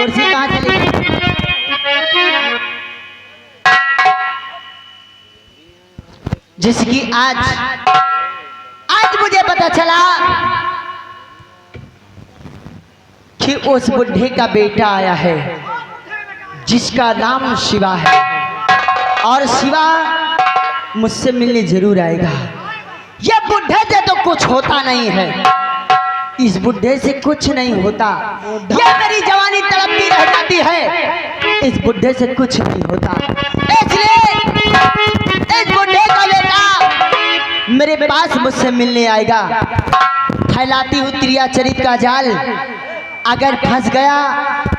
कुर्सी कहाँ चली गई? जिसकी आज मुझे पता चला कि उस बुढ़े का बेटा आया है जिसका नाम शिवा है, और शिवा मुझसे मिलने जरूर आएगा। ये बुढ़े से तो कुछ होता नहीं है, इस बुढ़े से कुछ नहीं होता। ये मेरी जवानी तड़पती रह जाती है, इस बुढ़े से कुछ नहीं होता। इसलिए इस बुढ़े का बेटा मेरे पास मुझसे मिलने आएगा। फैलाती हूँ त्रिया चरित का जाल, अगर फंस गया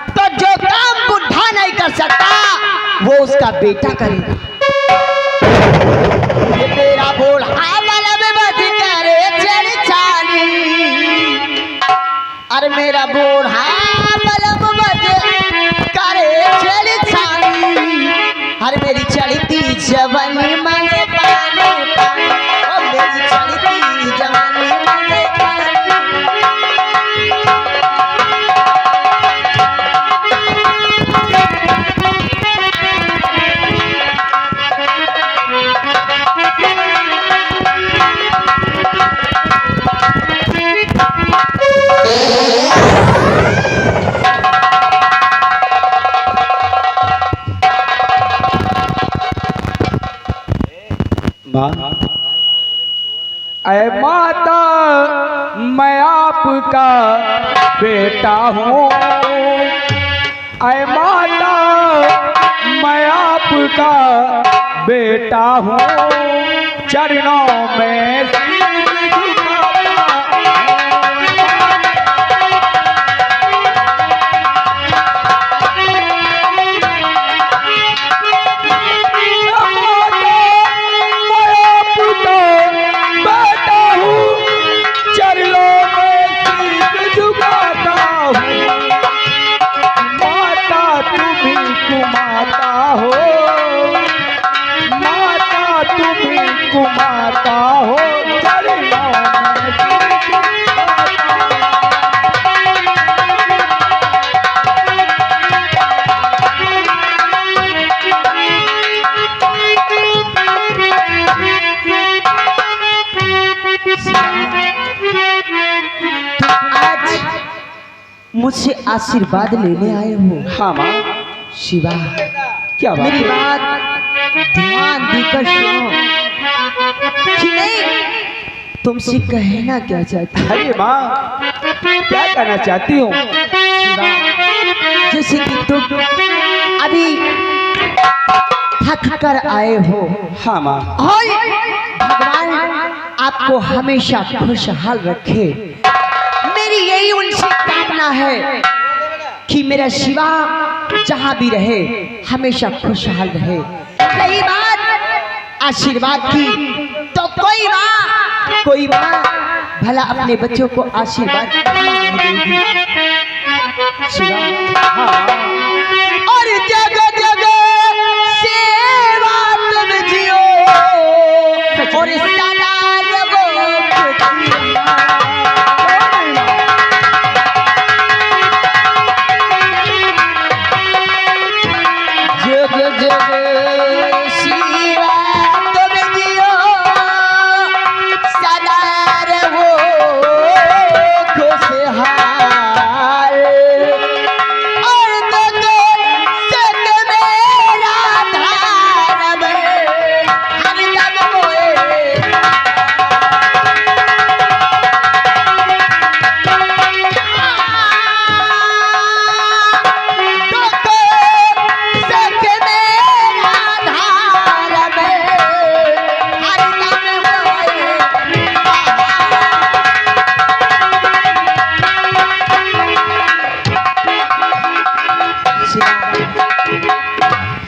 तो जो काम बुढ़ा नहीं कर सकता वो उसका बेटा करेगा। ये मेरा बूढ़ा अरे मेरा बूढ़ा बलम करे छेड़छाड़ी, अरे मेरी चढ़ती जवानी मांगे पानी पानी, ओ मेरी चढ़ती जवानी मांगे पानी। ऐ माता मैं आपका बेटा हूँ, ऐ माता मैं आपका बेटा हूँ, चरणों में मुझसे आशीर्वाद लेने आए हो? हाँ माँ। शिवा, क्या बात? मेरी बात ध्यान देकर सुनो कि नहीं तुमसे कहना क्या चाहती हूँ? अरे माँ, क्या कहना चाहती हूँ? शिवा, जैसे कि तुम अभी थक कर आए हो। हाँ माँ। और भगवान आपको हमेशा खुशहाल रखे, मेरी यही उनसे कामना है कि मेरा शिवा जहां भी रहे हमेशा खुशहाल रहे। रही बात आशीर्वाद की, तो कोई माँ भला अपने बच्चों को आशीर्वाद देगी। शिवा, हाँ। और जगह जगह सेवा तुम जियो, और सदा रहो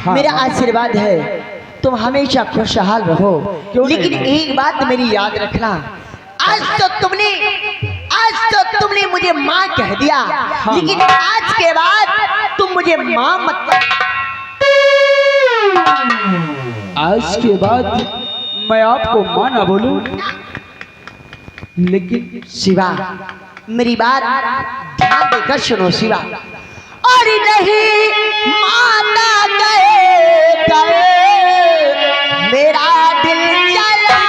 मेरा आशीर्वाद है तुम हमेशा खुशहाल रहो। लेकिन एक बात मेरी याद रखना, आज तो तुमने मुझे माँ कह दिया, हाँ, लेकिन आज के बाद तुम मुझे माँ मत। आज के बाद मैं आपको माँ ना बोलूं, लेकिन शिवा मेरी बात ध्यान देकर सुनो शिवा। अरे नहीं माना गए गए मेरा दिल चला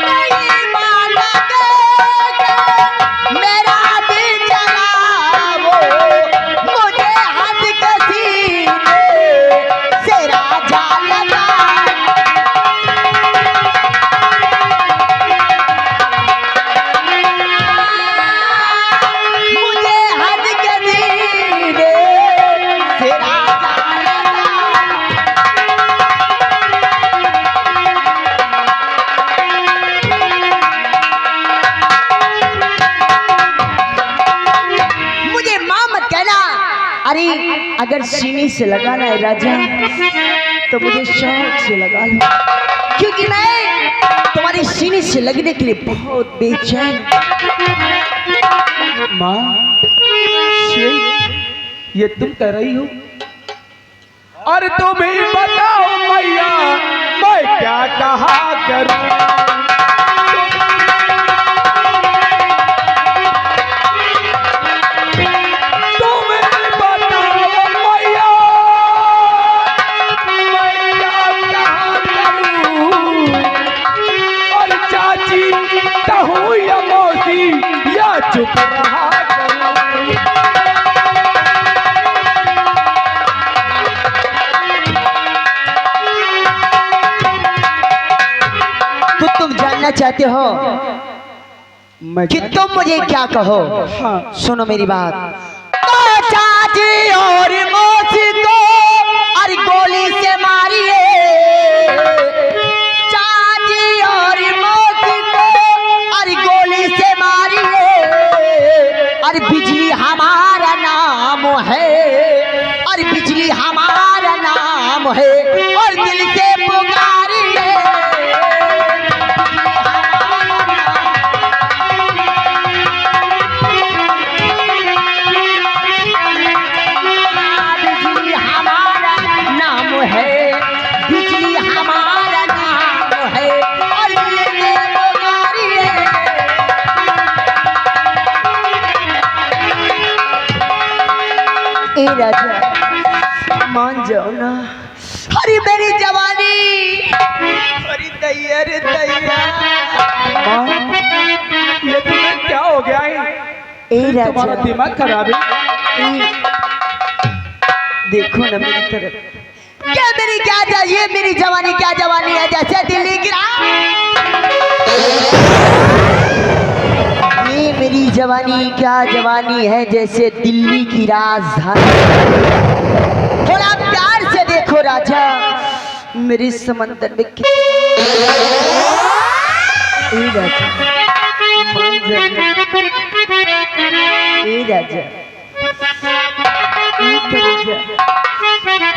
नहीं माना गए मेरा दिल चला मुझे हद के सीने से राजा लगा मुझे हद के सीने से राजा लगा मुझे माँ मत कहना। अरे अगर सीने से लगाना है राजा तो मुझे शौक से लगा लो, क्योंकि मैं तुम्हारे सीने से लगने के लिए बहुत बेचैन। माँ ये तुम कह रही हो? और तुम ही बताओ मैया मैं क्या कहा करूं? तुम ही बताओ मैया मैं क्या कहा करूं? और चाची कहूँ या मौसी या चुप रहा करूं? तो तुम जानना चाहते हो मैं कि तुम मुझे क्या कहो? हाँ। सुनो मेरी बात। तो चाची और मौसी को अरे गोली से मारिए, चाची और मौसी को अरे गोली से मारिए। अरे बिजली हमारा नाम है, अरे बिजली हमारा नाम है और दिल से पुकारिए। बिजली हमारा नाम है, बिजली हमारा नाम है और दिल से पुकारिए। ए राजा मान जाओ ना। अरे मेरी जवानी, अरे दैया रे दैया। माँ ये तुम्हें क्या हो गया है? ए तुम्हारा राजा दिमाग खराब है? देखो ना मेरी तरफ। क्या मेरी क्या चाहिए? मेरी जवानी क्या जवानी है जैसे दिल्ली गिरा। ये मेरी जवानी क्या जवानी है जैसे दिल्ली की राजधानी। थोड़ा प्यार से देखो राजा मेरे समंदर में ए राजा मान जाना। ए राजा ए करेजा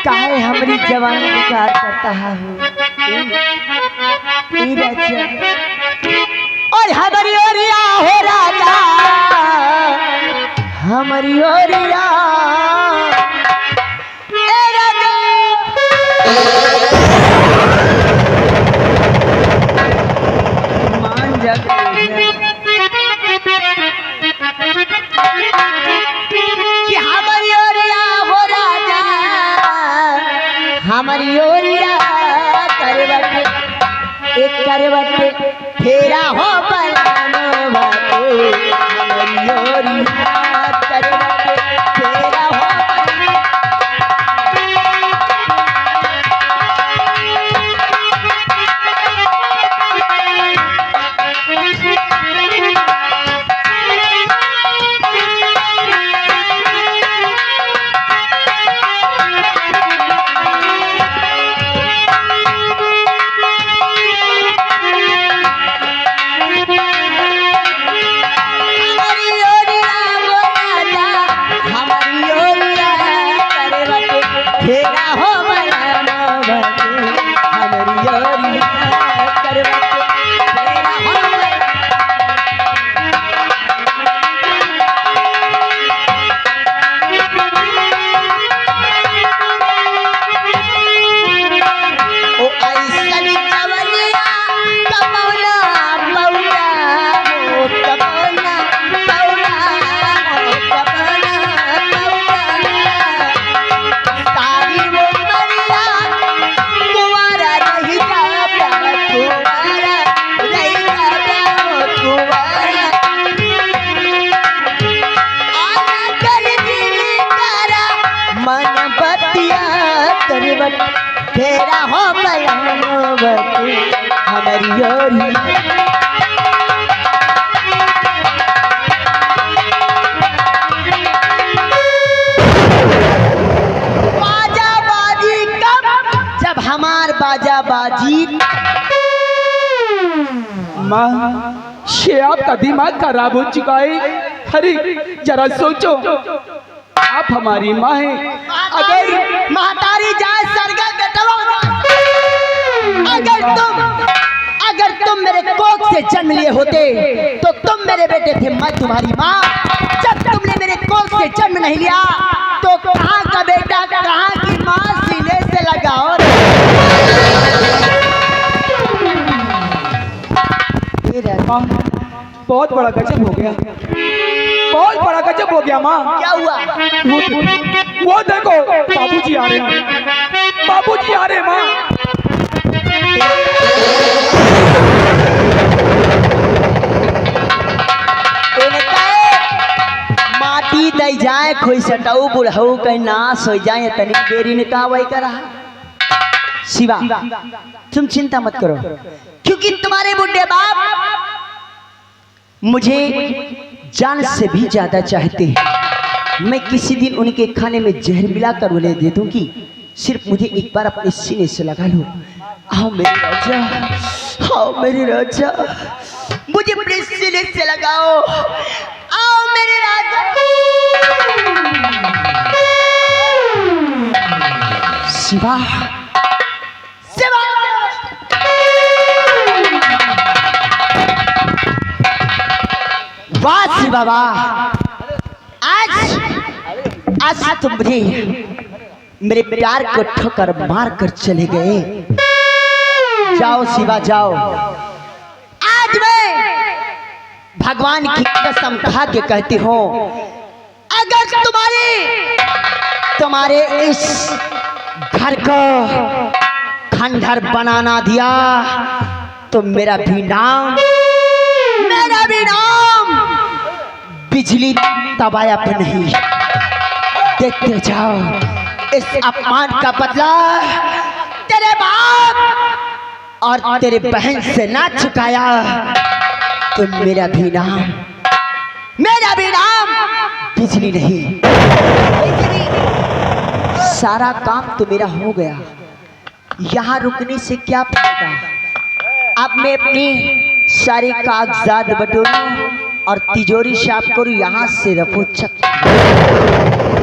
काहे हमारी जवानी बेकार करता है ए राजा। और हमारी ओरिया हो राजा, हमारी ओरिया ए राजा। मान जा कि हमारी ओरिया हो राजा, हमारी ओरिया करवट एक करवट फेरा हो पलानो हमारी ओरिया करवट फेरा हो। गोरी। बाजा बाजी कब? जब हमार बाजा बाजी। माँ, ये आपका दिमाग खराब हो चुका है। अरे जरा सोचो, आप हमारी माँ हैं। अगर महतारी जाए सरगा बेटवा, अगर तुम मेरे कोख से जन्म लिए होते तो तुम मेरे बेटे थे, मैं तुम्हारी माँ। जब तुमने मेरे कोख से जन्म नहीं लिया तो कहाँ का बेटा कहाँ की माँ, सीने से लगाओ। माँ, बहुत बड़ा गजब हो गया, बहुत बड़ा गजब हो गया माँ। क्या हुआ? वो देखो बाबूजी आ रहे हैं, बाबूजी आ रहे हैं माँ। माटी दई जाए खोई सटाऊ बुढ़ऊ कहीं नाश हो जाए, तनिक देरी ने कहा वही करा। शिवा, तुम चिंता मत करो, क्योंकि तुम्हारे बुढ़े बाप मुझे जान से भी ज्यादा चाहते हैं। मैं किसी दिन उनके खाने में जहर मिलाकर उन्हें दे दूंगी। सिर्फ मुझे एक बार अपने सीने से लगा लो। आओ मेरे राजा, आओ मेरे राजा, मुझे अपने सीने से लगाओ। आओ मेरे राजा। शिवा, शिवा, वाह शिवा वाह, आज तुम मुझे मेरे प्यार को ठोकर मार कर चले गए। जाओ शिवा जाओ। आज मैं भगवान की कसम खा के कहती हूँ, अगर तुम्हारे इस घर को खंडहर बनाना दिया तो मेरा भी नाम बिजली तबाया पे नहीं। देखते जाओ, इस अपमान का बदला तेरे बाप और तेरे बहन से ना चुकाया तो मेरा भी नाम बिजली नहीं। सारा काम तो मेरा हो गया, यहाँ रुकने से क्या फायदा। अब मैं अपनी सारे कागजात बटोरूं और तिजोरी साफ करूं, यहाँ से रफू चक,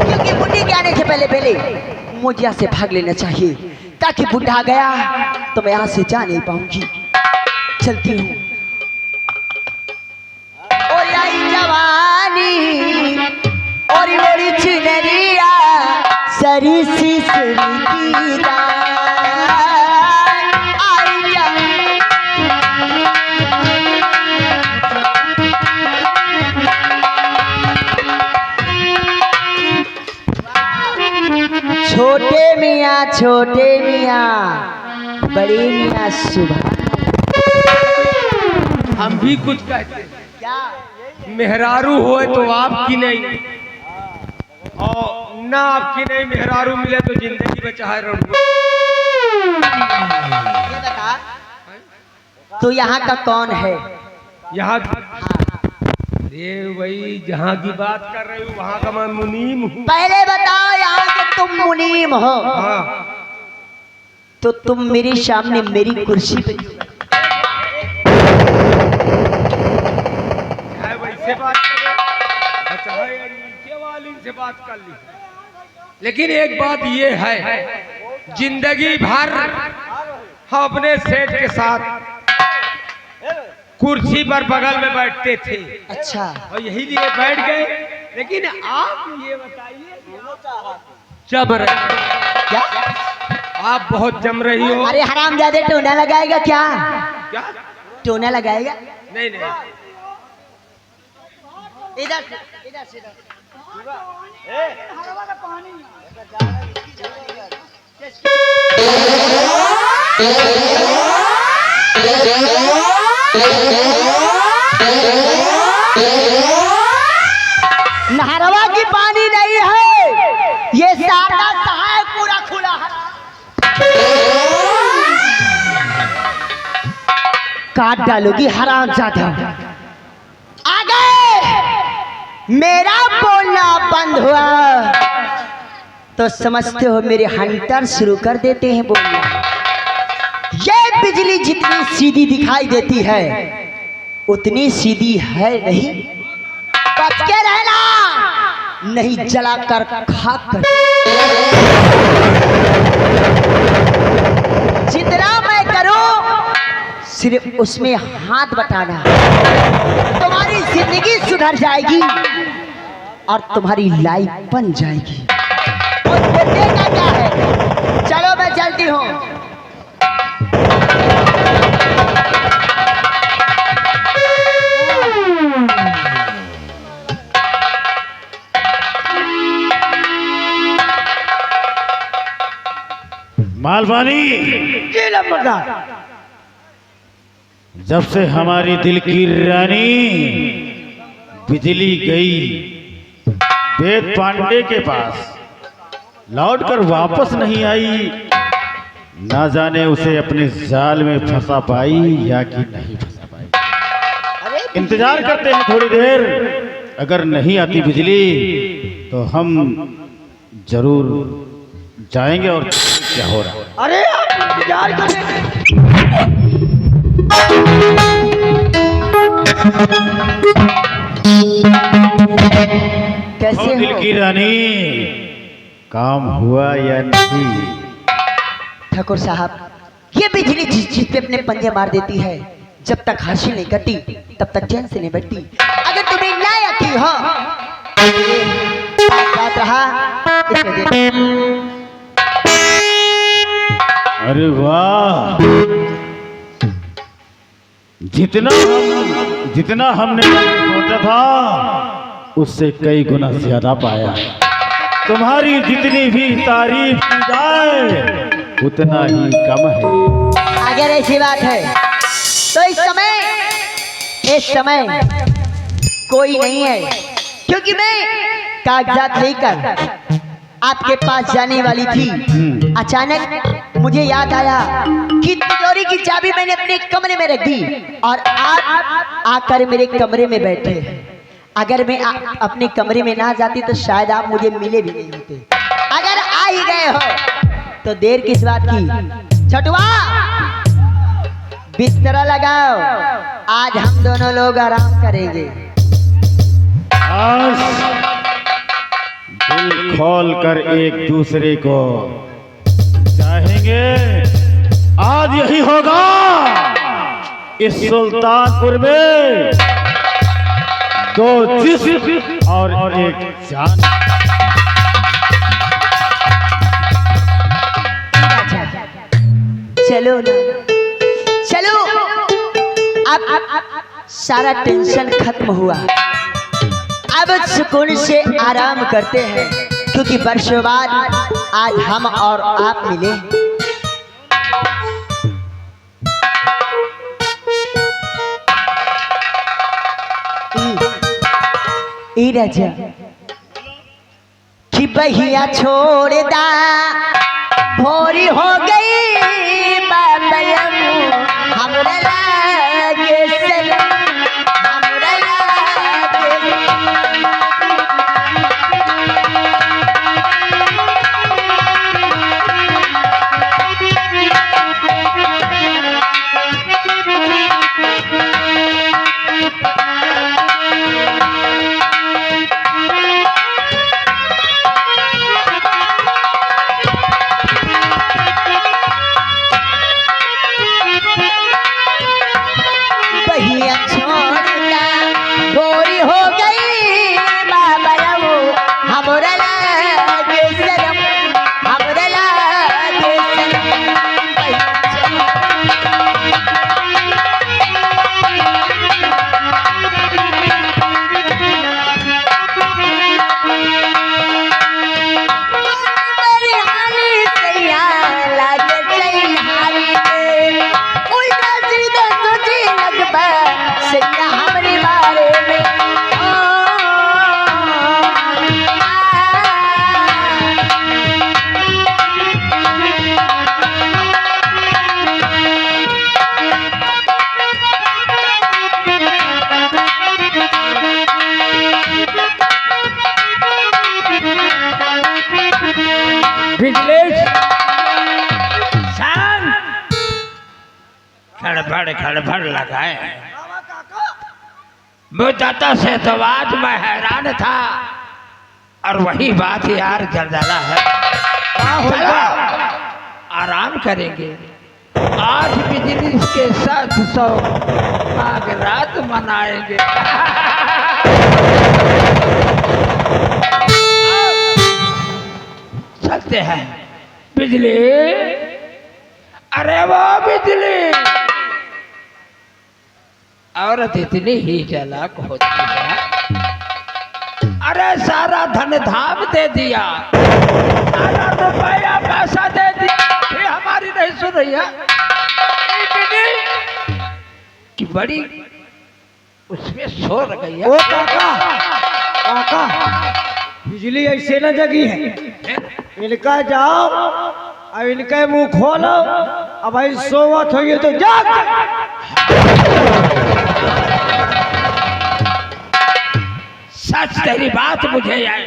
क्योंकि बुढ़ी के आने से पहले मुझे यहाँ से भाग लेना चाहिए, ताकि बुढ़ा गया तो मैं यहाँ से जा नहीं पाऊंगी। चलती हूँ। और आई जवानी और मेरी चुनरिया सरी सी सरी छोटे मियाँ बड़े मियाँ सुबह। हम भी कुछ कहते हैं, क्या? मेहरारू हो तो आपकी नहीं, और ना आपकी नहीं मेहरारू मिले तो जिंदगी बचाए रहूंगा। ये बता, तो यहाँ का कौन है? यहाँ अरे वही जहाँ की बात कर रही हूँ वहाँ का मैं मुनीम हूँ। पहले बताओ, यहाँ के तुम मुनीम हो। हाँ, तो तुम मेरे सामने मेरी कुर्सी पे वैसे बात अच्छा है, नीचे वाली से बात कर ली। लेकिन एक बात ये है, जिंदगी भर हम अपने सेठ के साथ कुर्सी पर बगल में बैठते थे। अच्छा, और यही लिए बैठ गए। लेकिन आप ये बताइए, जम रहे क्या? आप बहुत जम रही हो। अरे हरामजादे, टोना लगाएगा क्या? क्या? टोना लगाएगा? नहीं नहीं, इधर से नहरवा की पानी नहीं है, ये सारा सहाय पूरा खुला है। काट डालोगी हरामजादा। आगे मेरा बोलना बंद हुआ तो समझते हो मेरे हंटर शुरू कर देते हैं बोलना। ये बिजली जितनी सीधी दिखाई देती है उतनी सीधी है नहीं, बच के रहना नहीं जलाकर खाक कर। जितना मैं करूं सिर्फ उसमें हाथ बटाना, तुम्हारी जिंदगी सुधर जाएगी और तुम्हारी लाइफ बन जाएगी। उस बुड्ढे का क्या है, चलो मैं चलती हूँ। मालवानी, जब से हमारी दिल की रानी बिजली गई वेद पांडे के पास, लौटकर वापस नहीं आई, ना जाने उसे अपने जाल में फंसा पाई या कि नहीं फंसा पाई। इंतजार करते हैं थोड़ी देर, अगर नहीं आती बिजली तो हम जरूर जाएंगे और क्या हो रहा है। अरे आप इंतजार करें। कैसे दिल हो की रानी, काम हुआ या नहीं? ठाकुर साहब, ये बिजली जिस पे अपने पंजे मार देती है, जब तक हासिल नहीं करती तब तक चैन से नहीं बैठती। अगर तुम्हें ना आती हो बात रहा इसमें दे। अरे वाह, जितना हमने सोचा था उससे कई गुना ज्यादा पाया। तुम्हारी जितनी भी तारीफ की जाए उतना ही कम है। अगर ऐसी बात है तो इस समय कोई नहीं है, क्योंकि मैं कागजात लेकर आपके पास जाने वाली थी। अचानक मुझे याद आया कि तिजोरी की चाबी मैंने अपने कमरे में रख दी और आप आकर मेरे कमरे में बैठे। अगर मैं अपने कमरे में ना जाती तो शायद आप मुझे मिले भी नहीं होते। अगर आ ही गए हो तो देर किस बात की। छठुआ, बिस्तरा लगाओ, आज हम दोनों लोग आराम करेंगे। आज दिल खोल कर एक दूसरे को चाहेंगे। आज यही होगा इस सुल्तानपुर में, दो जिस्म और एक जान। चलो ना, चलो। अब सारा टेंशन खत्म हुआ, अब सुकून से आराम करते हैं, क्योंकि वर्षों बाद आज हम और आप मिले। ई राजा कि बहिया छोड़ दा, भोरी हो गई बाबलम, हमरा लागे सनम, हमरा लागे। खड़बड़ लगाए। मुद्दतों से तो आज मैं हैरान था और वही बात यार जलजला है। चलो आराम करेंगे, आज बिजली के साथ सौ आग रात मनाएंगे। चलते हैं बिजली, अरे वो बिजली, औरत इतनी ही चालाक होती है। अरे सारा धन धाम दे दिया, सारा रुपया पैसा दे दिया, ये हमारी नहीं सुन रही है। इतनी कि बड़ी उसमें सो गई है। ओ काका, काका बिजली ऐसे न जगी है, इनका जाओ अब इनके मुंह खोलो। अब भाई सोवत होगी तो जाग। सच तेरी बात मुझे आई।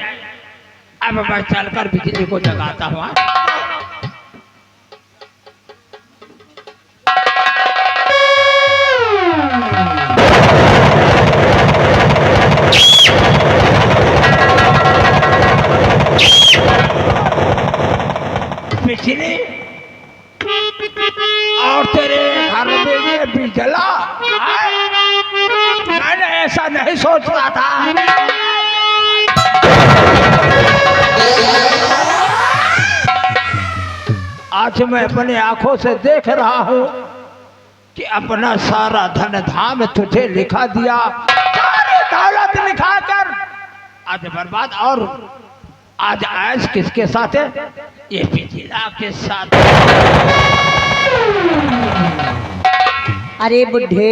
अब मैं चलकर बिजली को जगाता हूँ। बिजली और तेरे घर में ये भी जला, मैंने ऐसा नहीं सोचता था। आज मैं अपने आंखों से देख रहा हूं कि अपना सारा धन धाम तुझे लिखा दिया, सारी दौलत लिखा कर आज बर्बाद। और आज ऐश किसके साथ है? ये बिजला के साथ। अरे बुढ़े,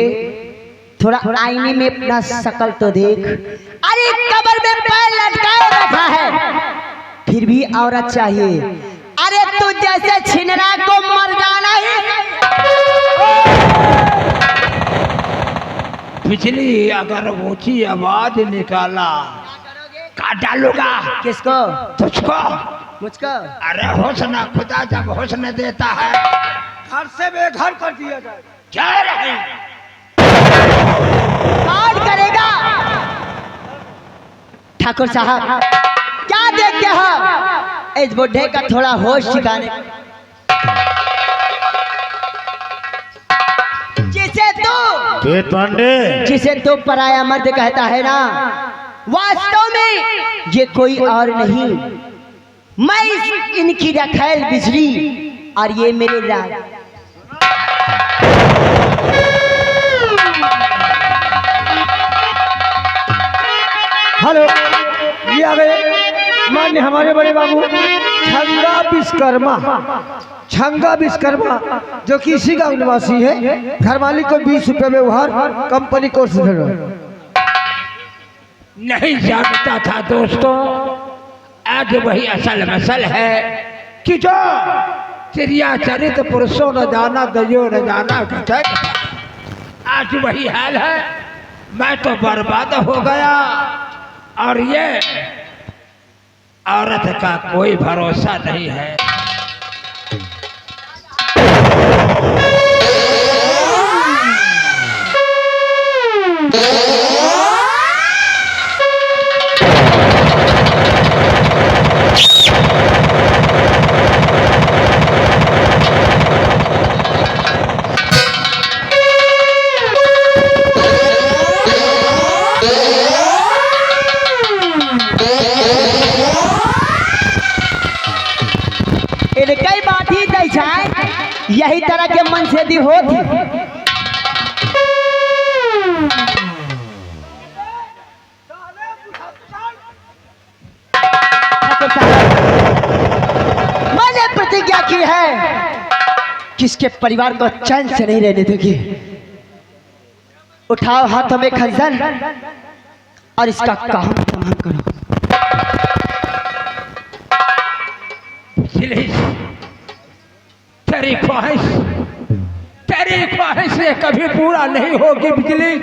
थोड़ा आईने में अपना शकल तो देख। अरे कब्र में पैर लटकाए बैठा है, फिर भी औरत चाहिए। अरे तू जैसे छिनरा को मर जाना ही। बिजली अगर ऊंची आवाज निकाला काट डालूंगा। किसको? तुझको। मुझको? अरे हुस्न खुदा जब हुस्न देता है घर से बेघर कर दिया जाए। क्या रहे कौन करेगा? ठाकुर साहब क्या देखते हो? इस बुढ़े का थोड़ा होश ठिकाने। जिसे तू पराया मर्द कहता है ना, वास्तव में ये कोई और नहीं, मैं इनकी रखैल बिजली और ये मेरे राज। हेलो, ये आ गए मान्य हमारे बड़े बाबू छंगा विश्वकर्मा। छंगा विश्वकर्मा जो कि इसी गांव निवासी है। घर मालिक को 20 रुपये व्यवहार कंपनी को नहीं जानता था दोस्तों। आज वही असल मसल है कि जो चिड़िया चरित पुरुषों न जाना दयो न जाना घटक, आज वही हाल है। मैं तो बर्बाद हो गया और ये औरत का कोई भरोसा नहीं है। कई बात ही दे जाए, यही तरह के मन से दी होती। मैंने प्रतिज्ञा की है कि इसके परिवार को चैन से नहीं रहने देगी। उठाओ हाथों में खंजर और इसका काम तमाम करो। तेरी ख्वाहिश ये कभी पूरा नहीं होगी बिजली,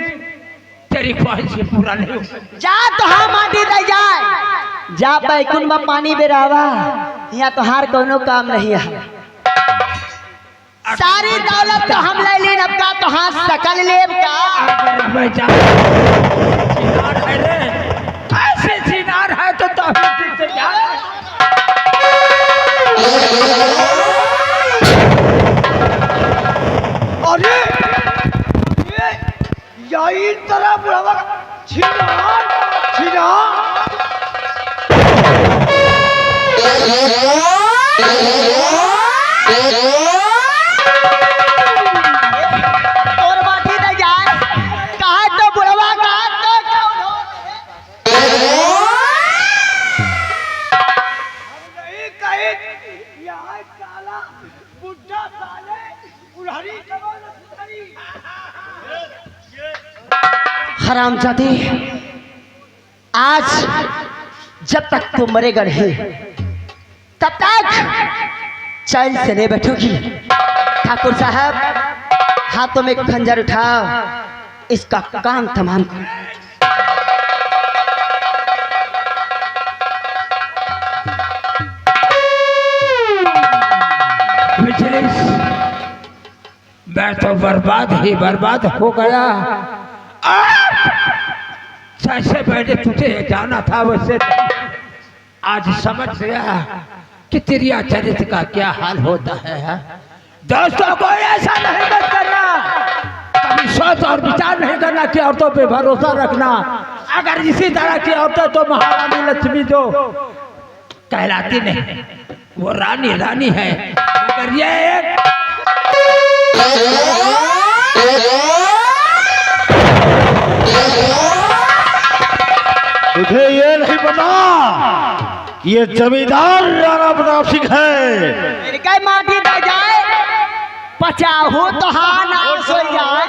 तेरी ख्वाहिश ये पूरा नहीं होगी। जा तो हाँ माटी दे जाए, जा बैकुंठ में पानी बेरावा, यहाँ तो हार कोनो काम नहीं है। सारी दौलत तो हम ले ली, अब का कहाँ सकल लेब का। अगर मैं चिनार है रे, ऐसे चिनार है तो तभी से जा। अरे यही तरह बुढ़ावा छिनार छिनार और बाकी न जाए कहा तो बुढ़वा कहा तो नहीं कहीं यहाँ साला बुढ़ा साले बुढ़ारी कमर सुधारी। हरामजादे, आज जब तक तू मरेगा नहीं तब तक चैन से नहीं बैठोगी। ठाकुर साहब, हाथों में खंजर उठाओ, इसका काम तमाम करो। मैं तो बर्बाद ही बर्बाद हो गया। जैसे मैंने तुझे जाना था वैसे आज समझ गया कि तेरी चरित्र का क्या हाल होता है। दोस्तों को ऐसा नहीं मत करना, कभी सोच और विचार नहीं करना कि औरतों पे भरोसा रखना। अगर इसी तरह की औरतें तो महारानी लक्ष्मी जो कहलाती नहीं, वो रानी रानी है, मगर ये एक तुझे ये नहीं पता कि ये जमींदार राणा प्रताप सिंह है। मेरे कई माटी दे जाए, पचाहो तो हाँ ना सो जाए।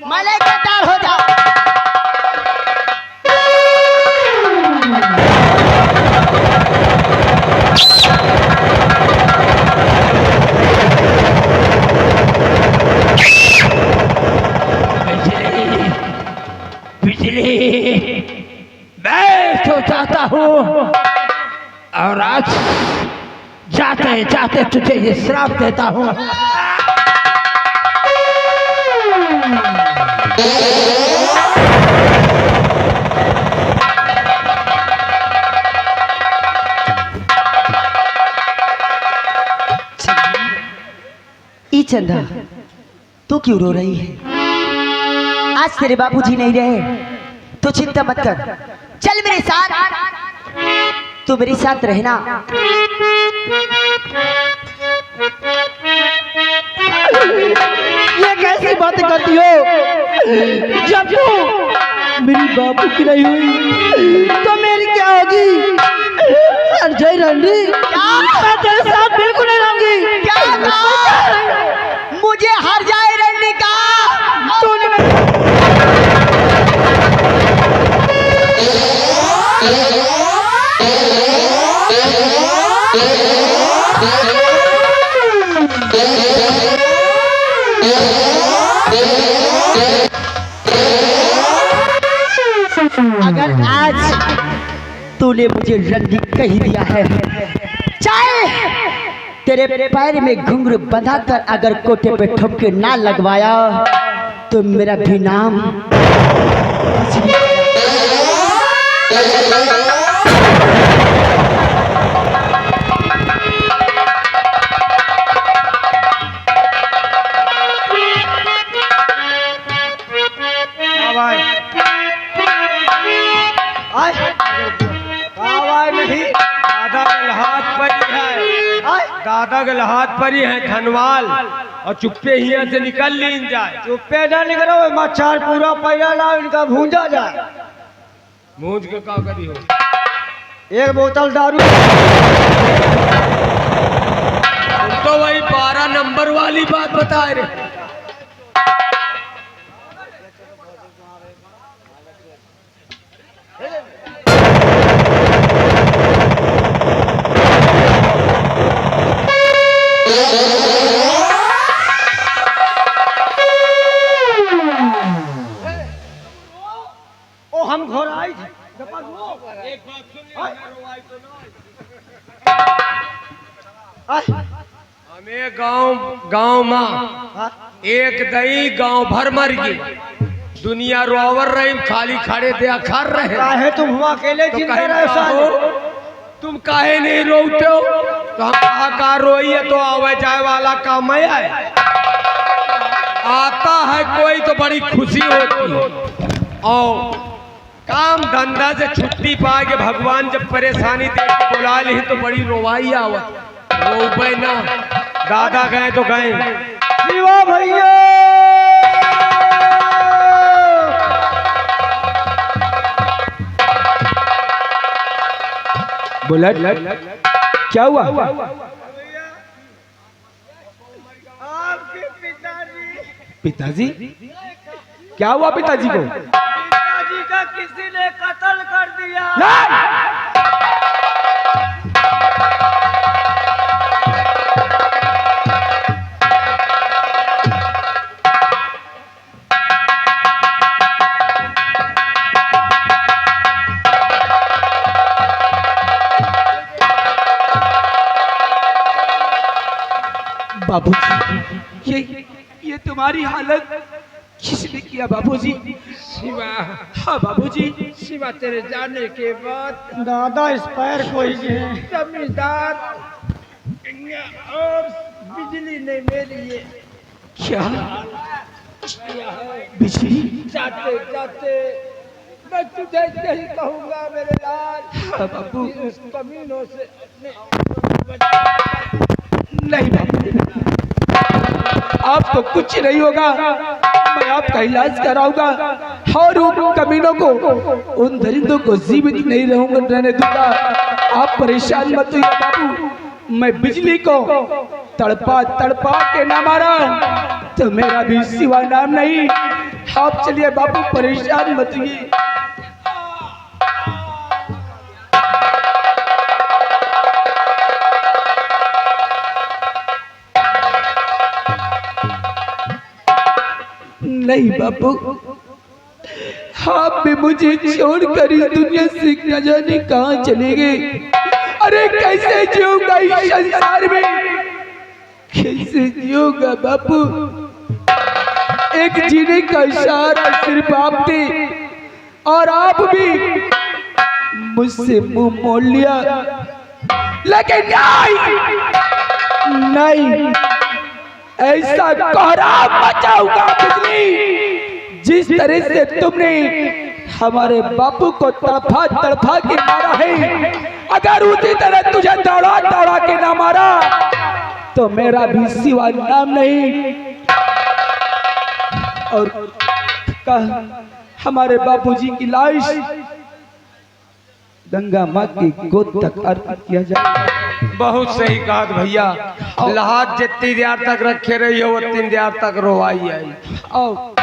मले के तार हो जाओ। बिजली, मैं तो चाहता हूँ और आज जाते जाते तुझे ये श्राप देता हूँ। ई चंदा, तू क्यों रो रही है? आज तेरे बाबूजी नहीं रहे तो चिंता मत कर, चल मेरे साथ, तू मेरे साथ रहना। ये कैसी बातें करती हो? जब तू मेरी बाबू की नहीं हुई तो मेरी क्या होगी? अजय रंडी, मैं तेरे साथ बिल्कुल नहीं रहूंगी। क्या कहा? मुझे हर जाए रंडी का। अगर आज तूने मुझे रंडी कह दिया है, चल तेरे पैर में घुंघरू बंधा कर अगर कोटे पे ठोके ना लगवाया तो मेरा भी नाम नहीं, दादा गलहात पर ही है, दादा गलहात पर ही है धनवाल, और चुप्पे ही से निकल लीन जाए। चुप्पे ना निकलो, मच्छर पूरा पैरा ना इनका भूंजा जाए। मूंज के का करी हो? एक बोतल दारू। तुम तो वही 12 नंबर वाली बात बता रहे। ओ हम घर आई थे। एक बात सुन ले, हमें गांव माँ एक दई गांव भर मर गई, दुनिया रोवर रही, खाली खड़े दया खर रहे। काहे तुम हुआ अकेले तो जिंदा कहीं रहे साले? तुम काहे नहीं रोते हो? तो हम कहा रोई है तो आवे जाए वाला काम है, आता है कोई तो बड़ी खुशी होती है। और काम धंधा से छुट्टी पा के भगवान जब परेशानी देख के बुला ली तो बड़ी रोवाई आवत। रोबे ना, दादा गए तो गए। शिवा भैया बुलेट क्या हुआ? आपके पिताजी क्या हुआ? पिताजी को पिताजी का किसी ने कत्ल कर दिया। बाबूजी ये तुम्हारी हालत किसने किया बाबूजी? शिवा। हाँ बाबूजी। शिवा तेरे जाने के बाद दादा इस पैर को ही जमींदार और बिजली ने मेरे लिए क्या बिजली जाते जाते मैं तुझे यही कहूँगा मेरे लाल। हाँ बाबू। उस कमीनों से नहीं बाबू, आप तो कुछ नहीं होगा, मैं आपका इलाज कराऊंगा और उन कमीनों को, उन दरिंदों को जीवित नहीं रहने दूंगा। आप परेशान मत होइए बाबू, मैं बिजली को तड़पा तड़पा के ना मारा तो मेरा भी सिवा नाम नहीं। आप चलिए बाबू, परेशान मत होइए। नहीं बाबू, आप भी मुझे छोड़कर इस दुनिया से न जाने कहाँ चले गए। अरे कैसे जिऊंगा इस संसार में, कैसे जिऊंगा बाबू? एक जीने का इशारा सिर्फ आप थे और आप भी मुझसे मुंह मोड़ लिया। लेकिन नहीं, ऐसा कोहराम मचाऊंगा बिजली, जिस तरह से तुमने हमारे बापू को तड़फा तड़फा के मारा है, अगर उसी तरह तुझे दौड़ा दौड़ा के ना मारा तो मेरा भी सिवा नाम नहीं। और हमारे बापूजी की लाश गंगा माँ की गोद तक अर्पित किया जाए। बहुत सही कहा भैया, लाहौर जितनी देर तक रखे रही हो उतनी देर तक रोवाई आई। आओ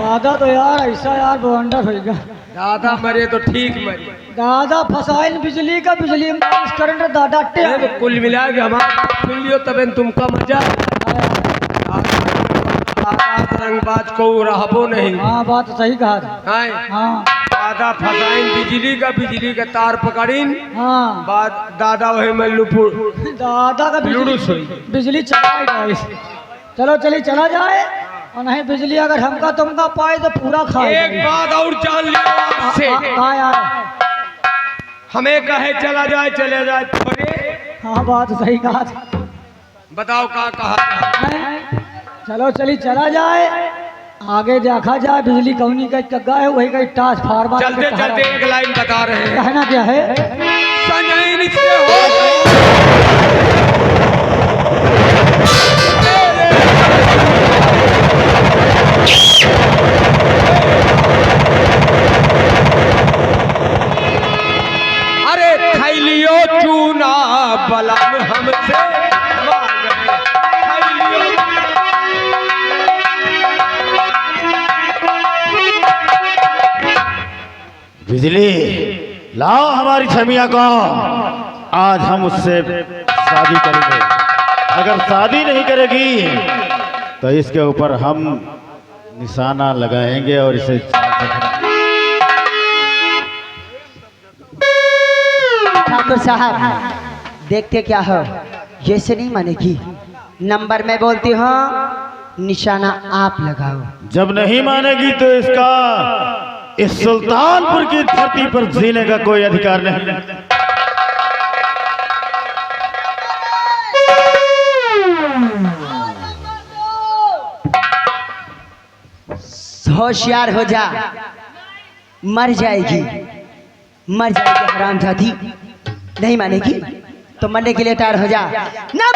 दादा तो यार ऐसा यार बवंडर होगा। दादा मरे तो ठीक मरे, दादा फसाइल बिजली का, बिजली माइनस करंट दादा टे तो कुल मिला के हमारा सुन लियो तब तुमका मजा। रंगबाज को रहबो नहीं। हाँ बात सही कहा था। हाँ दादा फसाइन बिजली का, बिजली का तार पकड़ीन, हाँ बाद दादा वही में लुपुर दादा का लुडूस हुई। बिजली चला जाए। चलो चलिए चला जाए, और नहीं बिजली अगर हमका तुमका पाए तो पूरा खाए। एक बात और जान लियो आपसे, हाँ यार, हमें कहे चला जाए चले जाए थोड़े। हाँ बात सही कहा था। बताओ क्या कहा? चलो चली चला जाए, आगे देखा जाए बिजली कौनी का कग्गा है, वही का ट्रांसफार्मर। चलते चलते एक लाइन बता रहे हैं। कहना क्या है? संजय से हो अरे थैलियो चूना बलम हमसे मांग रहे। थैलियो बिजली, लाओ हमारी छमिया को, आज हम उससे शादी करेंगे। अगर शादी नहीं करेगी तो इसके ऊपर हम निशाना लगाएंगे और इसे ठाकुर साहब देखते क्या हो, ये से नहीं मानेगी। नंबर में बोलती हूँ, निशाना आप लगाओ। जब नहीं मानेगी तो इसका इस सुल्तानपुर की धरती पर जीने का कोई अधिकार नहीं। होशियार हो जा, मर जाएगी, मर जाएगी हरामजादी। नहीं मानेगी तो मरने के लिए तैयार हो जा। ना